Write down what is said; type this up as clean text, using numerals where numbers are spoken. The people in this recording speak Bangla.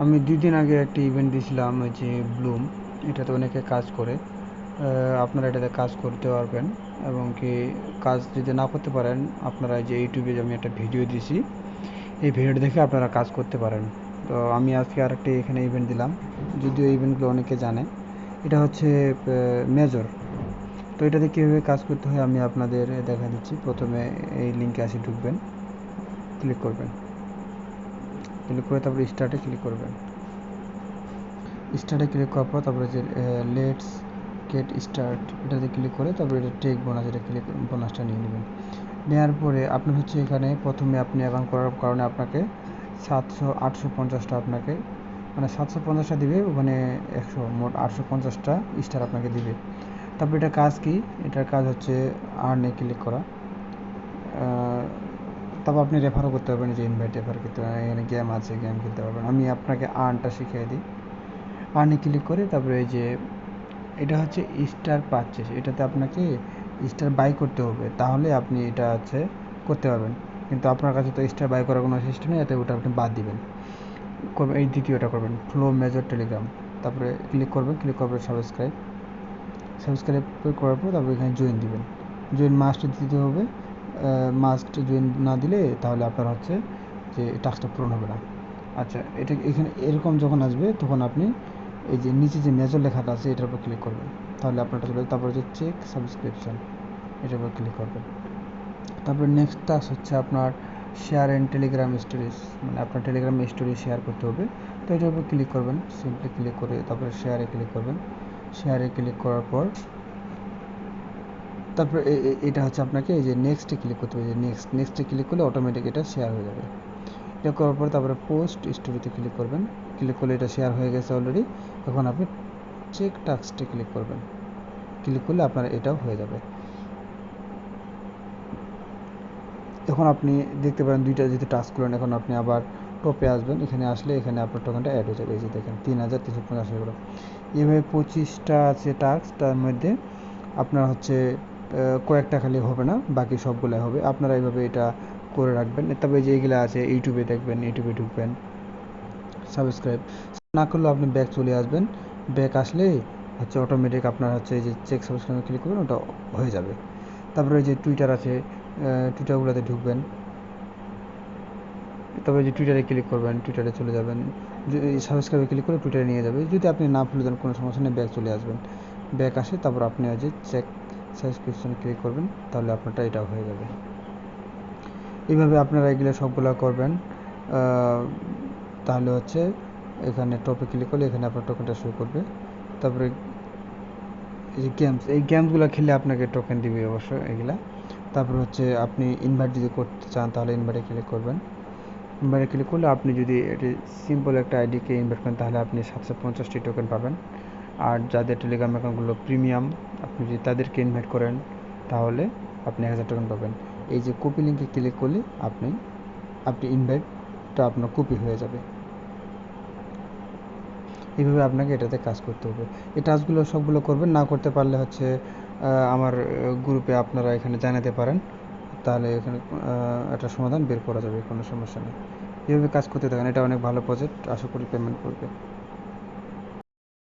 আমি 2 দিন আগে একটা ইভেন্ট দিয়েছিলাম, ওই যে ব্লুম, এটাতে অনেকে কাজ করে। আপনারা এটাতে কাজ করতে পারবেন, এবং কি কাজ যদি না করতে পারেন, আপনারা যে ইউটিউবে যে আমি একটা ভিডিও দিয়েছি, এই ভিডিওটা দেখে আপনারা কাজ করতে পারেন। তো আমি আজকে আরেকটি এখানে ইভেন্ট দিলাম, যদিও এই ইভেন্টগুলো অনেকে জানে। এটা হচ্ছে মেজর। তো এটাতে কীভাবে কাজ করতে হয় আমি আপনাদের দেখা দিচ্ছি। প্রথমে এই লিঙ্কে আসি, ঢুকবেন, ক্লিক করবেন, ক্লিক করে তারপরে স্টার্টে ক্লিক করবেন। স্টার্টে ক্লিক করার পর তারপরে যে লেটস গেট স্টার্ট এটাতে ক্লিক করে তারপরে এটা টেক বোনাস, এটা ক্লিক বোনাসটা নিয়ে নেবেন। নেওয়ার পরে আপনার হচ্ছে এখানে প্রথমে আপনি অ্যাকাউন্ট করার কারণে আপনাকে 850টা আপনাকে, মানে 750টা দিবে, ওখানে 100, মোট 850টা স্টার আপনাকে দিবে। তারপর এটা কাজ কি? এটার কাজ হচ্ছে আর্নে ক্লিক করা। তারপর আপনি রেফারও করতে পারবেন, যে ইনভাইট রেফার করতে পারবেন, এখানে গেম আছে, গেম খেলতে পারবেন। আমি আপনাকে আর্নটা শিখিয়ে দিই। আর্নে ক্লিক করে তারপরে এই যে এটা হচ্ছে স্টার পারচেস, এটাতে আপনাকে স্টার বাই করতে হবে, তাহলে আপনি এটা হচ্ছে করতে পারবেন। কিন্তু আপনার কাছে তো স্টার বাই করার কোনো সিস্টেম নেই, এতে ওটা আপনি বাদ দিবেন। করবেন এই দ্বিতীয়টা করবেন, ফ্লো মেজর টেলিগ্রাম। তারপরে ক্লিক করবেন, ক্লিক করার সাবস্ক্রাইব, সাবস্ক্রাইব করার পর তারপরে এখানে জয়েন দিবেন। জয়েন মাস্ট দিতে হবে। মাস্ট জয়েন না দিলে তাহলে আপনার হচ্ছে যে টাস্কটা পূরণ হবে না। আচ্ছা, এটা এখানে এরকম যখন আসবে তখন আপনি এই যে নিচে যে মেজর লেখাটা আছে এটার উপর ক্লিক করবেন, তাহলে আপনারটা চলে যাবে। তারপরে যে চেক সাবস্ক্রিপশন, এটার উপর ক্লিক করবেন। তারপরে নেক্সট টাস্ক হচ্ছে আপনার শেয়ার অ্যান্ড টেলিগ্রাম স্টোরিজ, মানে আপনার টেলিগ্রাম স্টোরি শেয়ার করতে হবে। তো এটার উপর ক্লিক করবেন, সিম্পলি ক্লিক করে তারপরে শেয়ারে ক্লিক করবেন। শেয়ারে ক্লিক করার পর তারপরে এটা হচ্ছে আপনাকে এই যে নেক্সটে ক্লিক করতে হবে, যে নেক্সটে ক্লিক করলে অটোমেটিক এটা শেয়ার হয়ে যাবে। এটা করার পর তারপরে পোস্ট স্টোরিতে ক্লিক করবেন, ক্লিক করলে এটা শেয়ার হয়ে গেছে অলরেডি। এখন আপনি চেক টাস্কটে ক্লিক করবেন, ক্লিক করলে আপনার এটাও হয়ে যাবে। এখন আপনি দেখতে পারেন দুইটা যেহেতু টাস্ক করলেন, এখন আপনি আবার টপে আসবেন, এখানে আসলে এখানে আপনার টোকেনটা অ্যাড হয়ে যাবে। এই যে দেখেন 3350 এগুলো, এভাবে 25টা আছে টাস্ক, তার মধ্যে আপনার হচ্ছে কয়েকটা খালি হবে না, বাকি সবগুলাই হবে। আপনারা এইভাবে এটা করে রাখবেন। তবে যে এইগুলো আছে ইউটিউবে দেখবেন, ইউটিউবে ঢুকবেন, সাবস্ক্রাইব না করলেও আপনি ব্যাক চলে আসবেন। ব্যাক আসলে হচ্ছে অটোমেটিক আপনার হচ্ছে এই যে চেক সাবস্ক্রাইবে ক্লিক করবেন, ওটা হয়ে যাবে। তারপরে যে টুইটার আছে, টুইটারগুলোতে ঢুকবেন, তবে যে টুইটারে ক্লিক করবেন, টুইটারে চলে যাবেন। যদি সাবস্ক্রাইবে ক্লিক করে টুইটারে নিয়ে যাবে, যদি আপনি না ভুলে যান কোনো সমস্যা নেই, ব্যাক চলে আসবেন। ব্যাক আসে তারপর আপনি ওই যে চেক সাবস্ক্রিপশনে ক্লিক করবেন, তাহলে আপনারটা এটাও হয়ে যাবে। এইভাবে আপনারা এগুলো সবগুলো করবেন। তাহলে হচ্ছে এখানে টপে ক্লিক করলে এখানে আপনার টোকেনটা শো করবে। তারপরে এই যে গেমস, এই গেমসগুলো খেলে আপনাকে টোকেন দিবে অবশ্যই এগুলা। তারপর হচ্ছে আপনি ইনভাইট যদি করতে চান তাহলে ইনভাইটে ক্লিক করবেন। ইনভাইটে ক্লিক করলে আপনি যদি এটি সিম্পল একটা আইডিকে ইনভাইট করেন তাহলে আপনি 750টি টোকেন পাবেন। আর যাদের টেলিগ্রাম অ্যাকাউন্টগুলো প্রিমিয়াম, আপনি যদি তাদেরকে ইনভাইট করেন তাহলে আপনি 1000 টোকেন পাবেন। এই যে কপি লিঙ্কে ক্লিক করলে আপনি আপনি ইনভাইটটা আপনার কপি হয়ে যাবে। এইভাবে আপনাকে এটাতে কাজ করতে হবে। এই টাস্কগুলো সবগুলো করবেন, না করতে পারলে হচ্ছে আমার গ্রুপে আপনারা এখানে জানাতে পারেন, তাহলে এখানে একটা সমাধান বের করা যাবে, কোনো সমস্যা নেই। এইভাবে কাজ করতে থাকেন, এটা অনেক ভালো প্রজেক্ট, আশা করি পেমেন্ট করবে।